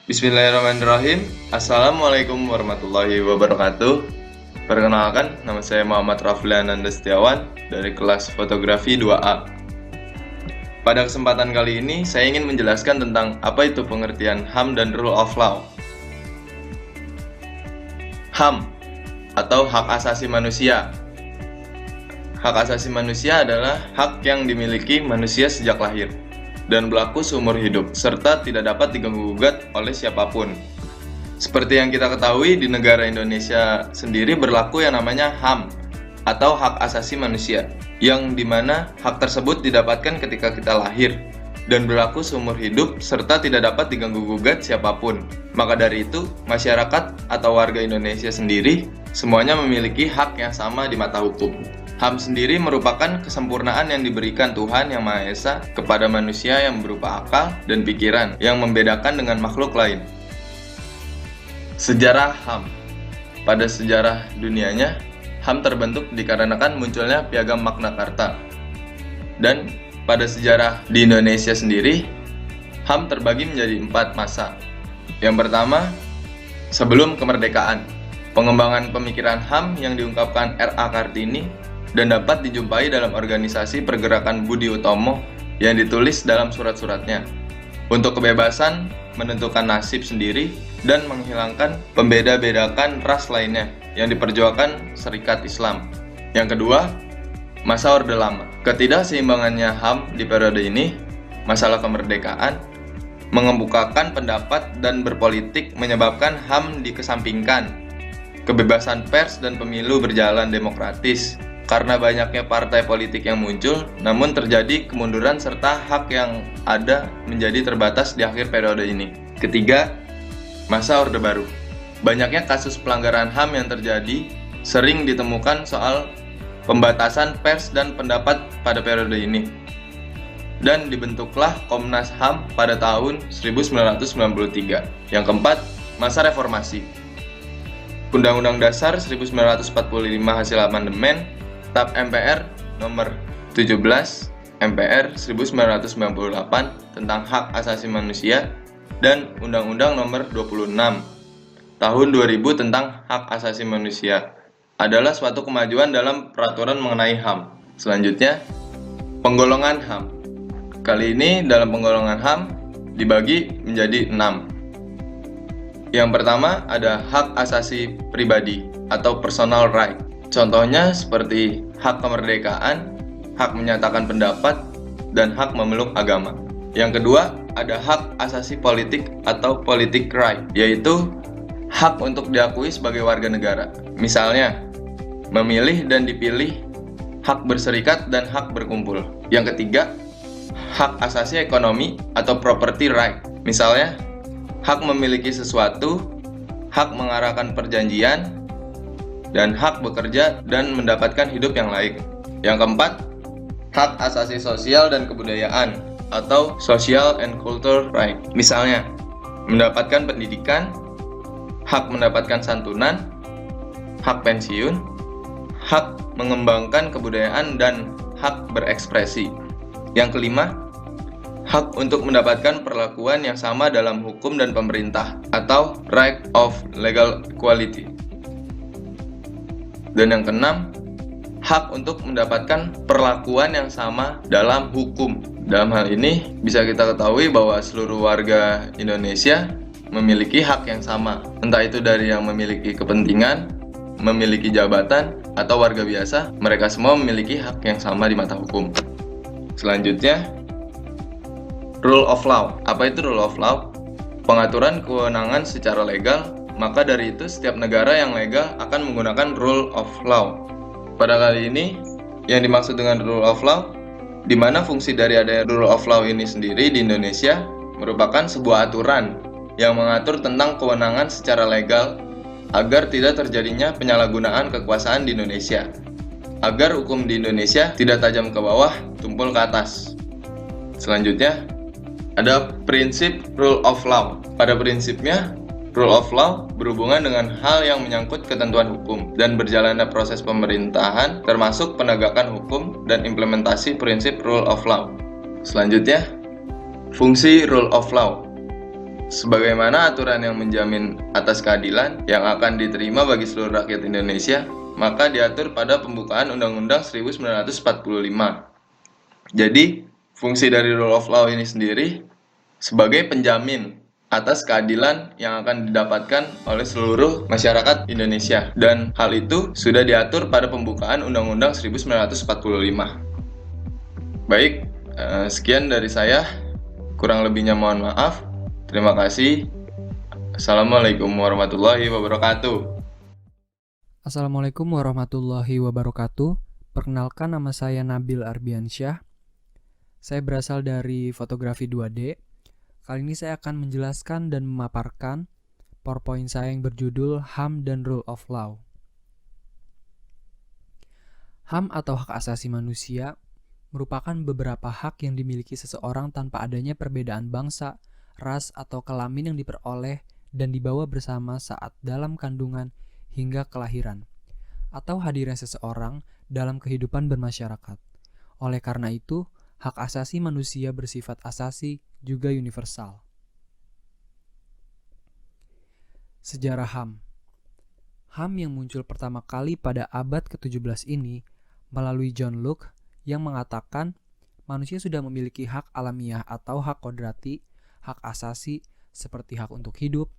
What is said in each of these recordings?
Bismillahirrahmanirrahim. Assalamualaikum warahmatullahi wabarakatuh. Perkenalkan, nama saya Muhammad Raflian Ananda Setiawan dari kelas fotografi 2A. Pada kesempatan kali ini, saya ingin menjelaskan tentang apa itu pengertian HAM dan Rule of Law. HAM atau hak asasi manusia. Hak asasi manusia adalah hak yang dimiliki manusia sejak lahir dan berlaku seumur hidup, serta tidak dapat diganggu-gugat oleh siapapun. Seperti yang kita ketahui, di negara Indonesia sendiri berlaku yang namanya HAM, atau hak asasi manusia, yang dimana hak tersebut didapatkan ketika kita lahir, dan berlaku seumur hidup, serta tidak dapat diganggu-gugat siapapun. Maka dari itu, masyarakat atau warga Indonesia sendiri, semuanya memiliki hak yang sama di mata hukum. HAM sendiri merupakan kesempurnaan yang diberikan Tuhan Yang Maha Esa kepada manusia yang berupa akal dan pikiran yang membedakan dengan makhluk lain. Sejarah HAM. Pada sejarah dunianya, HAM terbentuk dikarenakan munculnya Piagam Magna Carta. Dan pada sejarah di Indonesia sendiri, HAM terbagi menjadi 4 masa. Yang pertama, sebelum kemerdekaan. Pengembangan pemikiran HAM yang diungkapkan R.A. Kartini dan dapat dijumpai dalam organisasi pergerakan Budi Utomo yang ditulis dalam surat-suratnya untuk kebebasan menentukan nasib sendiri dan menghilangkan pembeda-bedakan ras lainnya yang diperjuangkan Serikat Islam. Yang kedua, masa Orde Lama. Ketidakseimbangannya HAM di periode ini, masalah kemerdekaan, mengemukakan pendapat dan berpolitik menyebabkan HAM dikesampingkan. Kebebasan pers dan pemilu berjalan demokratis. Karena banyaknya partai politik yang muncul, namun terjadi kemunduran serta hak yang ada menjadi terbatas di akhir periode ini. Ketiga, masa Orde Baru. Banyaknya kasus pelanggaran HAM yang terjadi sering ditemukan soal pembatasan pers dan pendapat pada periode ini. Dan dibentuklah Komnas HAM pada tahun 1993. Yang keempat, masa reformasi. Undang-Undang Dasar 1945 hasil amandemen TAP MPR nomor 17 MPR 1998 tentang hak asasi manusia dan Undang-Undang nomor 26 tahun 2000 tentang hak asasi manusia adalah suatu kemajuan dalam peraturan mengenai HAM. Selanjutnya, penggolongan HAM. Kali ini dalam penggolongan HAM dibagi menjadi 6. Yang pertama ada hak asasi pribadi atau personal right. Contohnya seperti hak kemerdekaan, hak menyatakan pendapat, dan hak memeluk agama. Yang kedua, ada hak asasi politik atau politic right, yaitu hak untuk diakui sebagai warga negara. Misalnya, memilih dan dipilih, hak berserikat dan hak berkumpul. Yang ketiga, hak asasi ekonomi atau property right. Misalnya, hak memiliki sesuatu, hak mengarahkan perjanjian, dan hak bekerja dan mendapatkan hidup yang layak. Yang keempat, hak asasi sosial dan kebudayaan atau social and cultural right. Misalnya, mendapatkan pendidikan, hak mendapatkan santunan, hak pensiun, hak mengembangkan kebudayaan dan hak berekspresi. Yang kelima, hak untuk mendapatkan perlakuan yang sama dalam hukum dan pemerintah atau right of legal equality. Dan yang keenam, hak untuk mendapatkan perlakuan yang sama dalam hukum. Dalam hal ini bisa kita ketahui bahwa seluruh warga Indonesia memiliki hak yang sama, entah itu dari yang memiliki kepentingan, memiliki jabatan, atau warga biasa, mereka semua memiliki hak yang sama di mata hukum. Selanjutnya, rule of law. Apa itu rule of law? Pengaturan kewenangan secara legal. Maka dari itu, setiap negara yang legal akan menggunakan rule of law. Pada kali ini, yang dimaksud dengan rule of law, di mana fungsi dari adanya rule of law ini sendiri di Indonesia merupakan sebuah aturan yang mengatur tentang kewenangan secara legal agar tidak terjadinya penyalahgunaan kekuasaan di Indonesia, agar hukum di Indonesia tidak tajam ke bawah, tumpul ke atas. Selanjutnya, ada prinsip rule of law. Pada prinsipnya, rule of law berhubungan dengan hal yang menyangkut ketentuan hukum dan berjalannya proses pemerintahan termasuk penegakan hukum dan implementasi prinsip rule of law. Selanjutnya, fungsi rule of law. Sebagaimana aturan yang menjamin atas keadilan yang akan diterima bagi seluruh rakyat Indonesia, maka diatur pada pembukaan Undang-Undang 1945. Jadi, fungsi dari rule of law ini sendiri sebagai penjamin atas keadilan yang akan didapatkan oleh seluruh masyarakat Indonesia, dan hal itu sudah diatur pada pembukaan Undang-Undang 1945. Baik, sekian dari saya. Kurang lebihnya mohon maaf. Terima kasih. Assalamualaikum warahmatullahi wabarakatuh. Assalamualaikum warahmatullahi wabarakatuh. Perkenalkan, nama saya Nabil Arbiansyah. Saya berasal dari fotografi 2D. Kali ini saya akan menjelaskan dan memaparkan PowerPoint saya yang berjudul HAM dan Rule of Law. HAM atau hak asasi manusia merupakan beberapa hak yang dimiliki seseorang tanpa adanya perbedaan bangsa, ras, atau kelamin yang diperoleh dan dibawa bersama saat dalam kandungan hingga kelahiran, atau hadirnya seseorang dalam kehidupan bermasyarakat. Oleh karena itu, hak asasi manusia bersifat asasi juga universal. Sejarah HAM. HAM yang muncul pertama kali pada abad ke-17 ini melalui John Locke yang mengatakan manusia sudah memiliki hak alamiah atau hak kodrati, hak asasi seperti hak untuk hidup,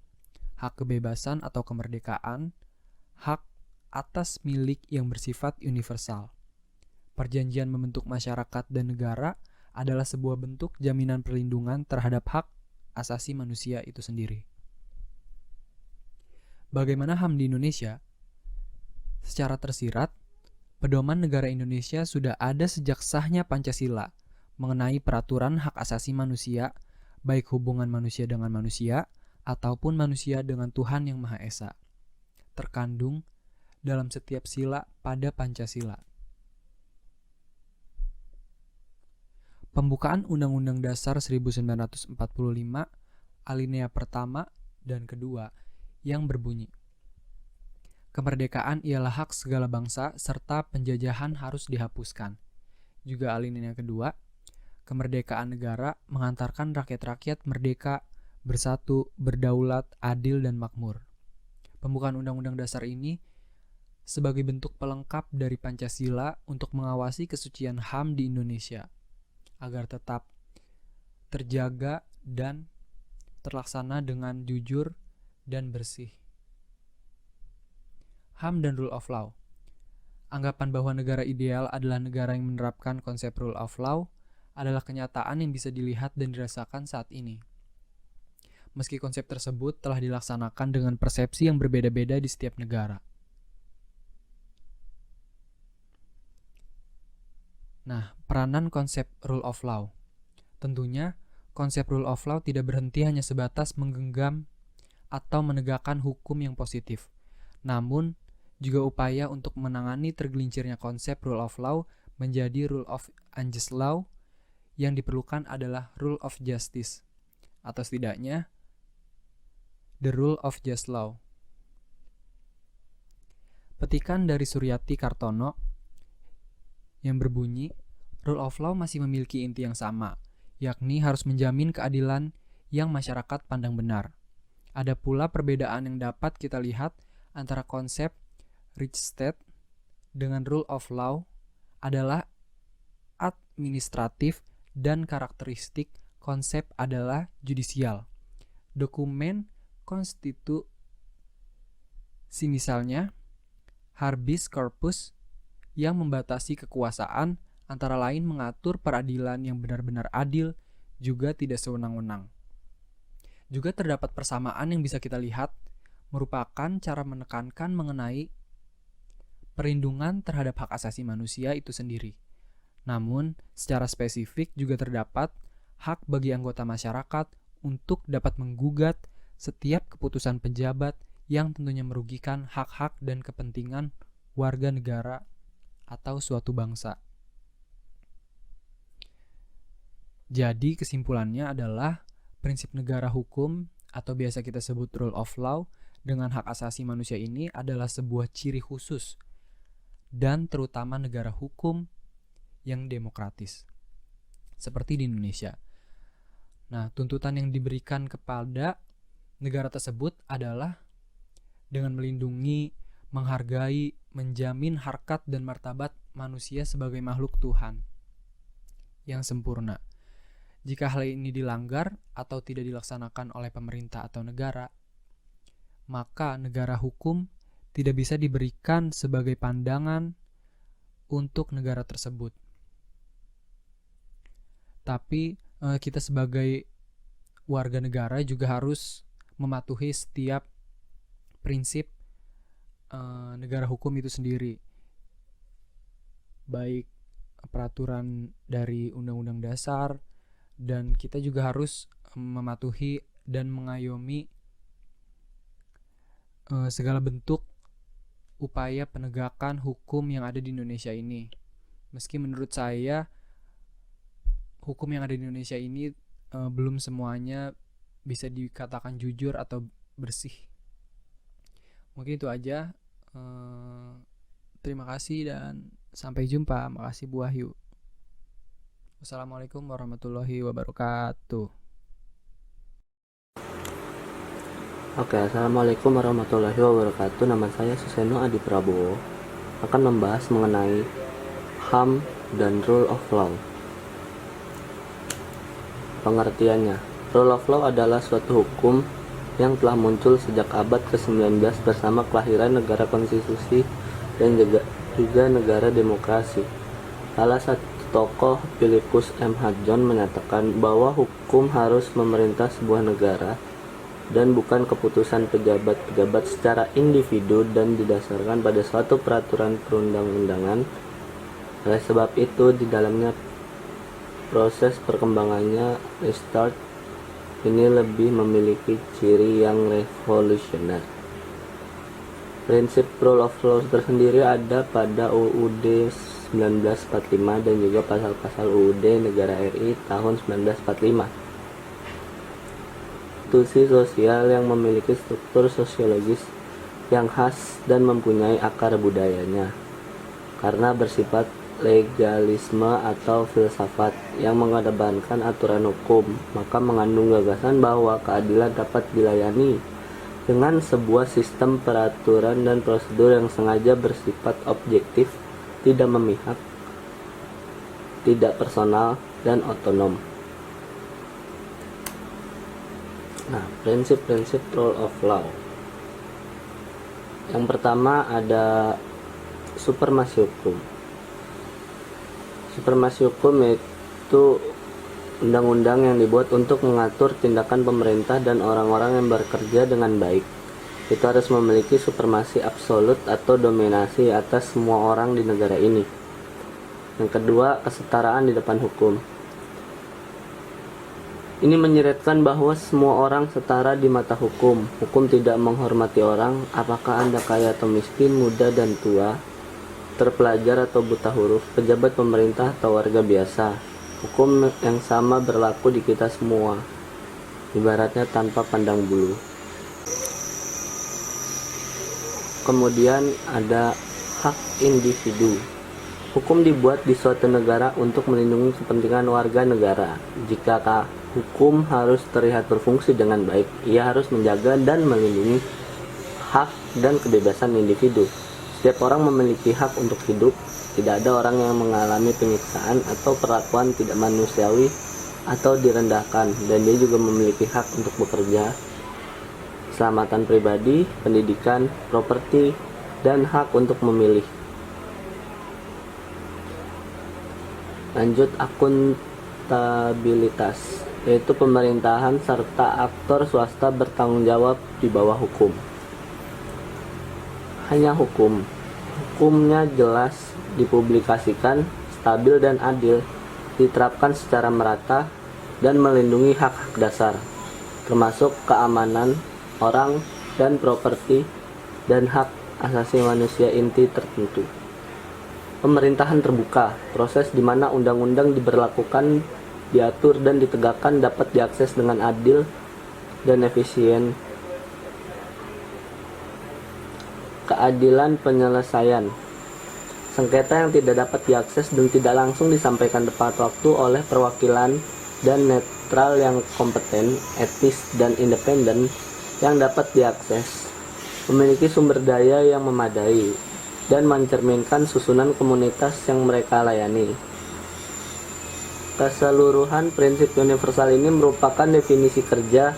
hak kebebasan atau kemerdekaan, hak atas milik yang bersifat universal. Perjanjian membentuk masyarakat dan negara adalah sebuah bentuk jaminan perlindungan terhadap hak asasi manusia itu sendiri. Bagaimana HAM di Indonesia? Secara tersirat, pedoman negara Indonesia sudah ada sejak sahnya Pancasila mengenai peraturan hak asasi manusia, baik hubungan manusia dengan manusia ataupun manusia dengan Tuhan Yang Maha Esa, terkandung dalam setiap sila pada Pancasila. Pembukaan Undang-Undang Dasar 1945 alinea pertama dan kedua yang berbunyi, kemerdekaan ialah hak segala bangsa serta penjajahan harus dihapuskan. Juga alinea kedua, kemerdekaan negara mengantarkan rakyat-rakyat merdeka, bersatu, berdaulat, adil, dan makmur. Pembukaan Undang-Undang Dasar ini sebagai bentuk pelengkap dari Pancasila untuk mengawasi kesucian HAM di Indonesia agar tetap terjaga dan terlaksana dengan jujur dan bersih. HAM dan Rule of Law. Anggapan bahwa negara ideal adalah negara yang menerapkan konsep Rule of Law adalah kenyataan yang bisa dilihat dan dirasakan saat ini. Meski konsep tersebut telah dilaksanakan dengan persepsi yang berbeda-beda di setiap negara. Nah, peranan konsep Rule of Law. Tentunya, konsep Rule of Law tidak berhenti hanya sebatas menggenggam atau menegakkan hukum yang positif, namun juga upaya untuk menangani tergelincirnya konsep Rule of Law menjadi Rule of Unjust Law. Yang diperlukan adalah Rule of Justice, atau setidaknya The Rule of Just Law. Petikan dari Suryati Kartono yang berbunyi, Rule of Law masih memiliki inti yang sama, yakni harus menjamin keadilan yang masyarakat pandang benar. Ada pula perbedaan yang dapat kita lihat antara konsep Rich State dengan Rule of Law adalah administratif dan karakteristik konsep adalah judicial. Dokumen konstitusi misalnya habeas corpus yang membatasi kekuasaan antara lain mengatur peradilan yang benar-benar adil juga tidak sewenang-wenang. Juga terdapat persamaan yang bisa kita lihat merupakan cara menekankan mengenai perlindungan terhadap hak asasi manusia itu sendiri. Namun, secara spesifik juga terdapat hak bagi anggota masyarakat untuk dapat menggugat setiap keputusan pejabat yang tentunya merugikan hak-hak dan kepentingan warga negara atau suatu bangsa. Jadi kesimpulannya adalah prinsip negara hukum atau biasa kita sebut rule of law dengan hak asasi manusia ini adalah sebuah ciri khusus dan terutama negara hukum yang demokratis seperti di Indonesia. Nah, tuntutan yang diberikan kepada negara tersebut adalah dengan melindungi, menghargai, menjamin harkat dan martabat manusia sebagai makhluk Tuhan yang sempurna. Jika hal ini dilanggar atau tidak dilaksanakan oleh pemerintah atau negara, maka negara hukum tidak bisa diberikan sebagai pandangan untuk negara tersebut. Tapi kita sebagai warga negara juga harus mematuhi setiap prinsip negara hukum itu sendiri, baik peraturan dari Undang-Undang Dasar, dan kita juga harus mematuhi dan mengayomi segala bentuk upaya penegakan hukum yang ada di Indonesia ini. Meski menurut saya hukum yang ada di Indonesia ini belum semuanya bisa dikatakan jujur atau bersih. Mungkin itu aja. Terima kasih dan sampai jumpa. Makasih Bu Wahyu. Wassalamualaikum warahmatullahi wabarakatuh. Oke, assalamualaikum warahmatullahi wabarakatuh. Nama saya Suseno Adi Prabowo, akan membahas mengenai HAM dan Rule of Law. Pengertiannya, Rule of Law adalah suatu hukum yang telah muncul sejak abad ke-19 bersama kelahiran negara konstitusi dan juga negara demokrasi. Salah satu tokoh, Philippus M. Hadjon, menyatakan bahwa hukum harus memerintah sebuah negara dan bukan keputusan pejabat-pejabat secara individu dan didasarkan pada suatu peraturan perundang-undangan. Oleh sebab itu, di dalamnya proses perkembangannya restart ini lebih memiliki ciri yang revolusioner. Prinsip Rule of Law tersendiri ada pada UUD 1945 dan juga pasal-pasal UUD Negara RI tahun 1945. Institusi sosial yang memiliki struktur sosiologis yang khas dan mempunyai akar budayanya, karena bersifat legalisme atau filsafat yang mengedepankan aturan hukum, maka mengandung gagasan bahwa keadilan dapat dilayani dengan sebuah sistem peraturan dan prosedur yang sengaja bersifat objektif, tidak memihak, tidak personal, dan otonom. Nah, prinsip-prinsip Rule of Law. Yang pertama ada supremasi hukum. Supremasi hukum yaitu undang-undang yang dibuat untuk mengatur tindakan pemerintah dan orang-orang yang bekerja dengan baik. Itu harus memiliki supremasi absolut atau dominasi atas semua orang di negara ini. Yang kedua, kesetaraan di depan hukum. Ini menyiratkan bahwa semua orang setara di mata hukum. Hukum tidak menghormati orang, apakah Anda kaya atau miskin, muda dan tua, terpelajar atau buta huruf, pejabat pemerintah atau warga biasa. Hukum yang sama berlaku di kita semua, ibaratnya tanpa pandang bulu. Kemudian ada hak individu. Hukum dibuat di suatu negara untuk melindungi kepentingan warga negara. Jika hukum harus terlihat berfungsi dengan baik, ia harus menjaga dan melindungi hak dan kebebasan individu. Setiap orang memiliki hak untuk hidup. Tidak ada orang yang mengalami penyiksaan atau perlakuan tidak manusiawi atau direndahkan, dan dia juga memiliki hak untuk bekerja, keselamatan pribadi, pendidikan, properti, dan hak untuk memilih. Lanjut, akuntabilitas, yaitu pemerintahan serta aktor swasta bertanggung jawab di bawah hukum. Hanya hukumnya jelas, dipublikasikan, stabil dan adil, diterapkan secara merata, dan melindungi hak-hak dasar, termasuk keamanan orang dan properti dan hak asasi manusia inti tertentu. Pemerintahan terbuka, proses di mana undang-undang diberlakukan, diatur dan ditegakkan dapat diakses dengan adil dan efisien. Keadilan penyelesaian. Sengketa yang tidak dapat diakses dan tidak langsung disampaikan tepat waktu oleh perwakilan dan netral yang kompeten, etis dan independen yang dapat diakses, memiliki sumber daya yang memadai, dan mencerminkan susunan komunitas yang mereka layani. Keseluruhan prinsip universal ini merupakan definisi kerja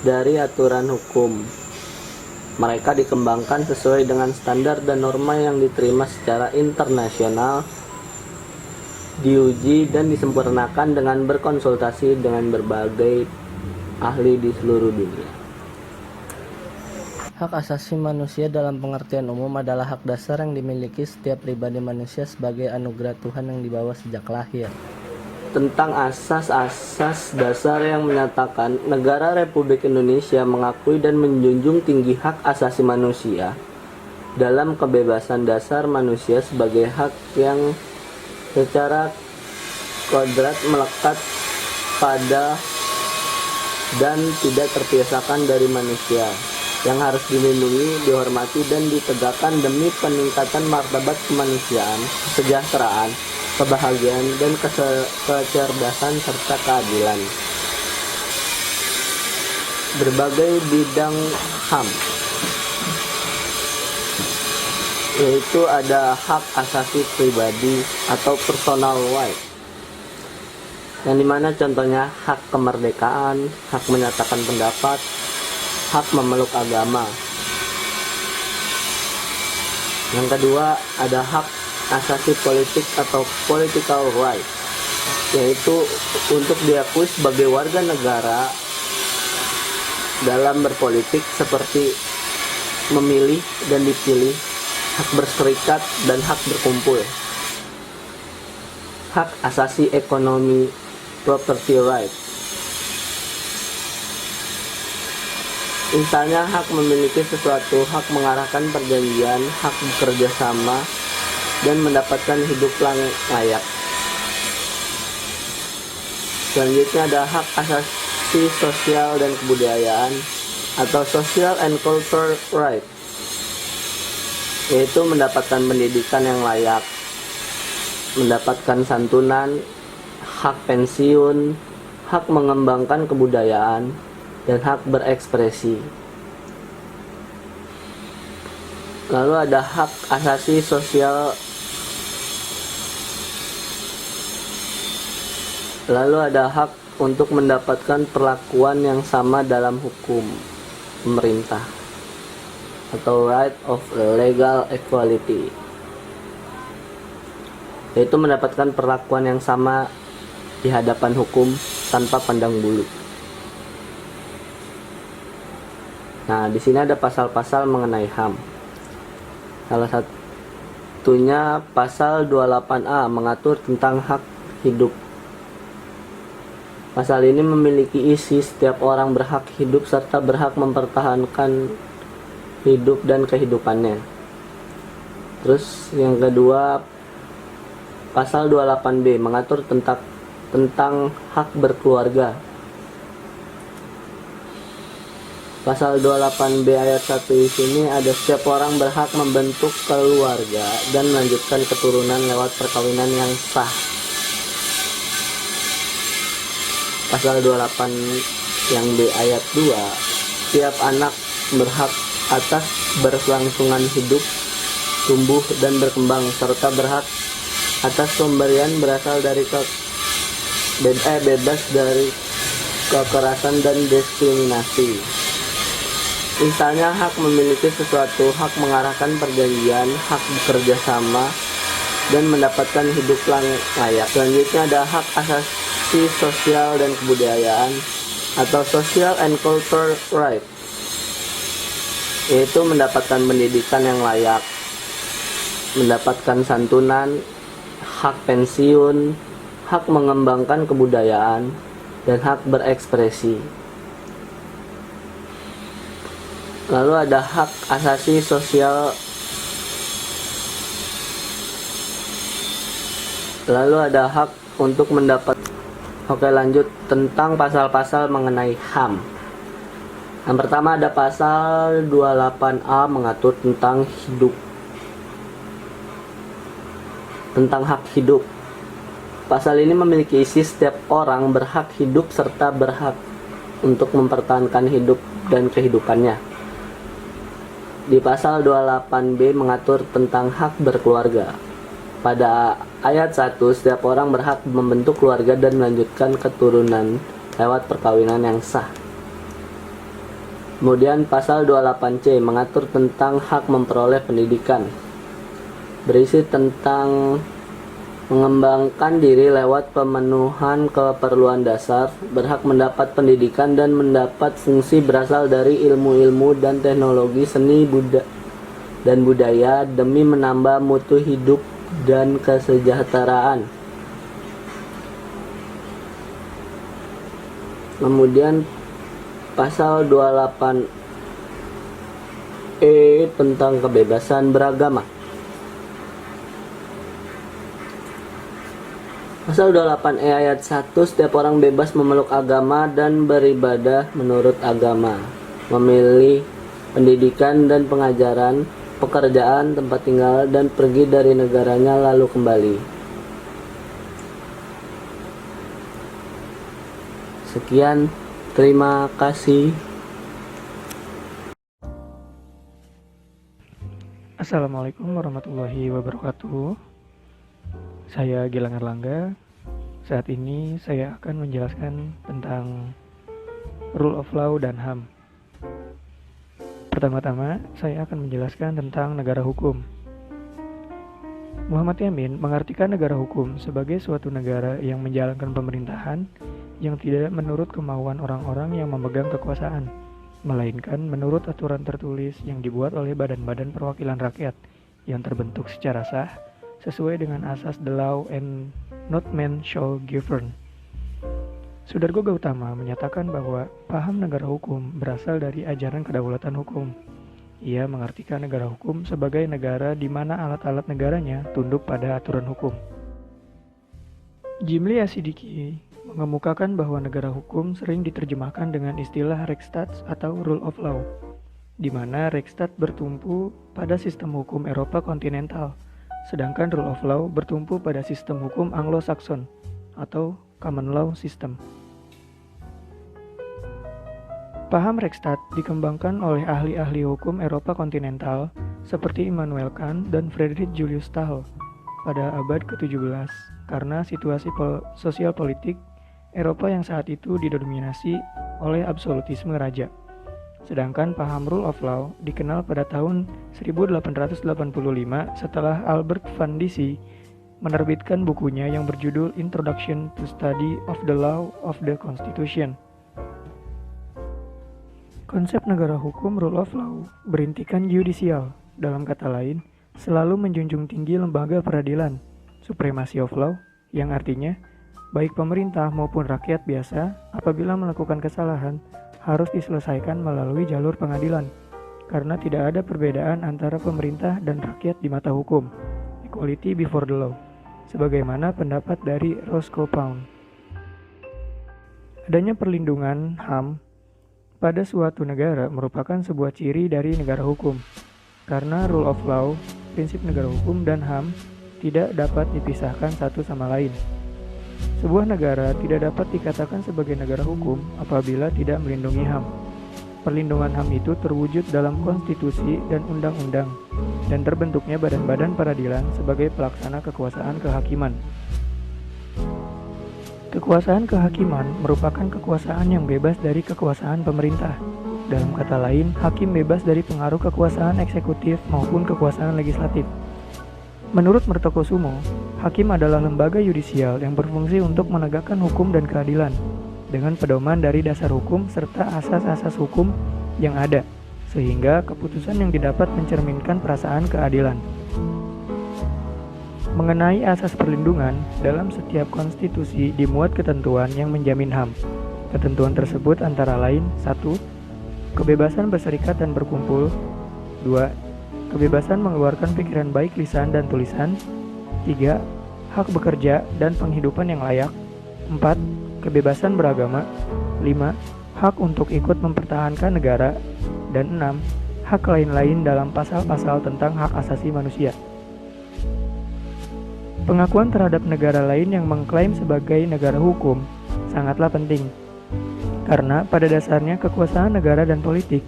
dari aturan hukum. Mereka dikembangkan sesuai dengan standar dan norma yang diterima secara internasional, diuji dan disempurnakan dengan berkonsultasi dengan berbagai ahli di seluruh dunia. Hak asasi manusia dalam pengertian umum adalah hak dasar yang dimiliki setiap pribadi manusia sebagai anugerah Tuhan yang dibawa sejak lahir. Tentang asas-asas dasar yang menyatakan negara Republik Indonesia mengakui dan menjunjung tinggi hak asasi manusia dalam kebebasan dasar manusia sebagai hak yang secara kodrat melekat pada dan tidak terpisahkan dari manusia, yang harus dilindungi, dihormati, dan ditegakkan demi peningkatan martabat kemanusiaan, kesejahteraan, kebahagiaan, dan kecerdasan serta keadilan. Berbagai bidang HAM, yaitu ada hak asasi pribadi atau personal right, yang dimana contohnya hak kemerdekaan, hak menyatakan pendapat, hak memeluk agama. Yang kedua ada hak asasi politik atau political right, yaitu untuk diakui sebagai warga negara dalam berpolitik seperti memilih dan dipilih, hak berserikat dan hak berkumpul. Hak asasi ekonomi, property right, misalnya hak memiliki sesuatu, hak mengarahkan perjanjian, hak bekerja sama, dan mendapatkan hidup layak. Selanjutnya ada hak asasi sosial dan kebudayaan atau social and cultural right, yaitu mendapatkan pendidikan yang layak, mendapatkan santunan, hak pensiun, hak mengembangkan kebudayaan, dan hak berekspresi. Lalu ada hak asasi sosial, lalu ada hak untuk mendapatkan perlakuan yang sama dalam hukum pemerintah atau right of legal equality, yaitu mendapatkan perlakuan yang sama di hadapan hukum tanpa pandang bulu. Nah, di sini ada pasal-pasal mengenai HAM. Salah satunya pasal 28A mengatur tentang hak hidup. Pasal ini memiliki isi setiap orang berhak hidup serta berhak mempertahankan hidup dan kehidupannya. Terus yang kedua, pasal 28B mengatur tentang hak berkeluarga. Pasal 28B ayat 1 di sini ada setiap orang berhak membentuk keluarga dan melanjutkan keturunan lewat perkawinan yang sah. Pasal 28 yang B ayat 2, setiap anak berhak atas berkelangsungan hidup, tumbuh dan berkembang serta berhak atas pemberian berasal dari bebas dari kekerasan dan diskriminasi. Misalnya hak memiliki sesuatu, hak mengarahkan perjanjian, hak bekerja sama, dan mendapatkan hidup layak. Selanjutnya ada hak asasi sosial dan kebudayaan atau social and cultural right, yaitu mendapatkan pendidikan yang layak, mendapatkan santunan, hak pensiun, hak mengembangkan kebudayaan, dan hak berekspresi. Lalu ada hak asasi sosial, lalu ada hak untuk mendapat. Oke, lanjut tentang pasal-pasal mengenai HAM. Yang pertama ada pasal 28A mengatur tentang hidup, tentang hak hidup. Pasal ini memiliki isi setiap orang berhak hidup serta berhak untuk mempertahankan hidup dan kehidupannya. Di pasal 28B mengatur tentang hak berkeluarga. Pada ayat 1, setiap orang berhak membentuk keluarga dan melanjutkan keturunan lewat perkawinan yang sah. Kemudian pasal 28C mengatur tentang hak memperoleh pendidikan. Berisi tentang mengembangkan diri lewat pemenuhan keperluan dasar, berhak mendapat pendidikan dan mendapat fungsi berasal dari ilmu-ilmu dan teknologi seni dan budaya demi menambah mutu hidup dan kesejahteraan. Kemudian pasal 28E tentang kebebasan beragama. Pasal 28E ayat 1, setiap orang bebas memeluk agama dan beribadah menurut agama, memilih pendidikan dan pengajaran, pekerjaan, tempat tinggal, dan pergi dari negaranya lalu kembali. Sekian, terima kasih. Assalamualaikum warahmatullahi wabarakatuh. Saya Gilang Erlangga. Saat ini saya akan menjelaskan tentang Rule of Law dan HAM. Pertama-tama, saya akan menjelaskan tentang negara hukum. Muhammad Yamin mengartikan negara hukum sebagai suatu negara yang menjalankan pemerintahan yang tidak menurut kemauan orang-orang yang memegang kekuasaan, melainkan menurut aturan tertulis yang dibuat oleh badan-badan perwakilan rakyat yang terbentuk secara sah sesuai dengan asas the law and not man shall govern. Sudargo Gautama menyatakan bahwa paham negara hukum berasal dari ajaran kedaulatan hukum. Ia mengartikan negara hukum sebagai negara di mana alat-alat negaranya tunduk pada aturan hukum. Jimli Asidiki mengemukakan bahwa negara hukum sering diterjemahkan dengan istilah Rechtsstaat atau Rule of Law, di mana Rechtsstaat bertumpu pada sistem hukum Eropa kontinental, sedangkan Rule of Law bertumpu pada sistem hukum Anglo-Saxon atau Common Law System. Paham Rechtsstaat dikembangkan oleh ahli-ahli hukum Eropa kontinental seperti Immanuel Kant dan Friedrich Julius Stahl pada abad ke-17 karena situasi sosial politik Eropa yang saat itu didominasi oleh absolutisme raja. Sedangkan paham Rule of Law dikenal pada tahun 1885 setelah Albert van Dissy menerbitkan bukunya yang berjudul Introduction to Study of the Law of the Constitution. Konsep negara hukum Rule of Law berintikan yudisial, dalam kata lain, selalu menjunjung tinggi lembaga peradilan, supremacy of law, yang artinya baik pemerintah maupun rakyat biasa apabila melakukan kesalahan harus diselesaikan melalui jalur pengadilan, karena tidak ada perbedaan antara pemerintah dan rakyat di mata hukum, equality before the law, sebagaimana pendapat dari Roscoe Pound. Adanya perlindungan HAM pada suatu negara merupakan sebuah ciri dari negara hukum, karena rule of law, prinsip negara hukum, dan HAM tidak dapat dipisahkan satu sama lain. Sebuah negara tidak dapat dikatakan sebagai negara hukum apabila tidak melindungi HAM. Perlindungan HAM itu terwujud dalam konstitusi dan undang-undang, dan terbentuknya badan-badan peradilan sebagai pelaksana kekuasaan kehakiman. Kekuasaan kehakiman merupakan kekuasaan yang bebas dari kekuasaan pemerintah. Dalam kata lain, hakim bebas dari pengaruh kekuasaan eksekutif maupun kekuasaan legislatif. Menurut Mertokusumo, hakim adalah lembaga yudisial yang berfungsi untuk menegakkan hukum dan keadilan dengan pedoman dari dasar hukum serta asas-asas hukum yang ada, sehingga keputusan yang didapat mencerminkan perasaan keadilan. Mengenai asas perlindungan, dalam setiap konstitusi dimuat ketentuan yang menjamin HAM. Ketentuan tersebut antara lain 1. Kebebasan berserikat dan berkumpul. 2. Kebebasan mengeluarkan pikiran baik lisan dan tulisan. 3. Hak bekerja dan penghidupan yang layak. 4. Kebebasan beragama. 5. Hak untuk ikut mempertahankan negara. Dan 6. Hak lain-lain dalam pasal-pasal tentang hak asasi manusia. Pengakuan terhadap negara lain yang mengklaim sebagai negara hukum sangatlah penting. Karena pada dasarnya kekuasaan negara dan politik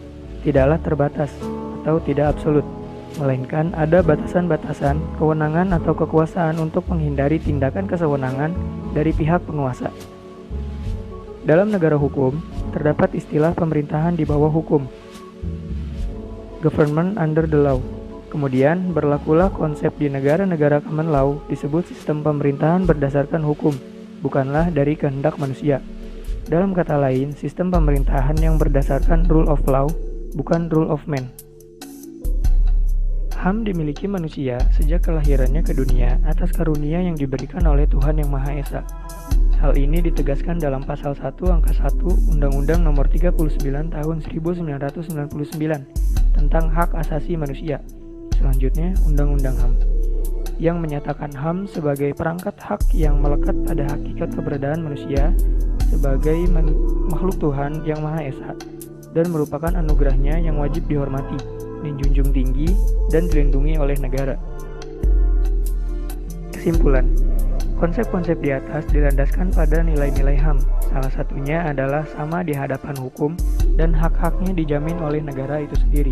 tidaklah terbatas atau tidak absolut, melainkan ada batasan-batasan kewenangan atau kekuasaan untuk menghindari tindakan kesewenangan dari pihak penguasa. Dalam negara hukum, terdapat istilah pemerintahan di bawah hukum, government under the law. Kemudian berlakulah konsep di negara-negara common law disebut sistem pemerintahan berdasarkan hukum, bukanlah dari kehendak manusia. Dalam kata lain, sistem pemerintahan yang berdasarkan rule of law, bukan rule of man. HAM dimiliki manusia sejak kelahirannya ke dunia atas karunia yang diberikan oleh Tuhan Yang Maha Esa. Hal ini ditegaskan dalam pasal 1 angka 1 Undang-Undang Nomor 39 Tahun 1999 tentang hak asasi manusia. Selanjutnya, Undang-Undang HAM yang menyatakan HAM sebagai perangkat hak yang melekat pada hakikat keberadaan manusia sebagai makhluk Tuhan Yang Maha Esa dan merupakan anugerahnya yang wajib dihormati, dijunjung tinggi, dan dilindungi oleh negara. Kesimpulan, konsep-konsep di atas dilandaskan pada nilai-nilai HAM. Salah satunya adalah sama di hadapan hukum dan hak-haknya dijamin oleh negara itu sendiri.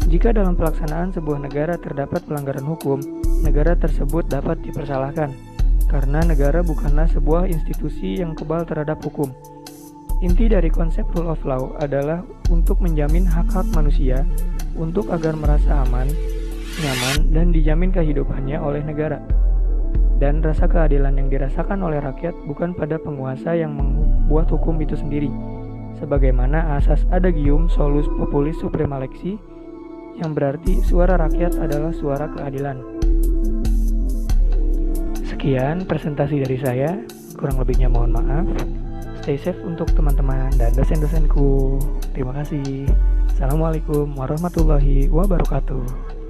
Jika dalam pelaksanaan sebuah negara terdapat pelanggaran hukum, negara tersebut dapat dipersalahkan, karena negara bukanlah sebuah institusi yang kebal terhadap hukum. Inti dari konsep rule of law adalah untuk menjamin hak-hak manusia untuk agar merasa aman, nyaman, dan dijamin kehidupannya oleh negara. Dan rasa keadilan yang dirasakan oleh rakyat bukan pada penguasa yang membuat hukum itu sendiri, sebagaimana asas adagium solus populis suprema lexi, yang berarti suara rakyat adalah suara keadilan. Sekian presentasi dari saya, kurang lebihnya mohon maaf. Stay safe untuk teman-teman dan dosen-dosenku. Terima kasih. Assalamualaikum warahmatullahi wabarakatuh.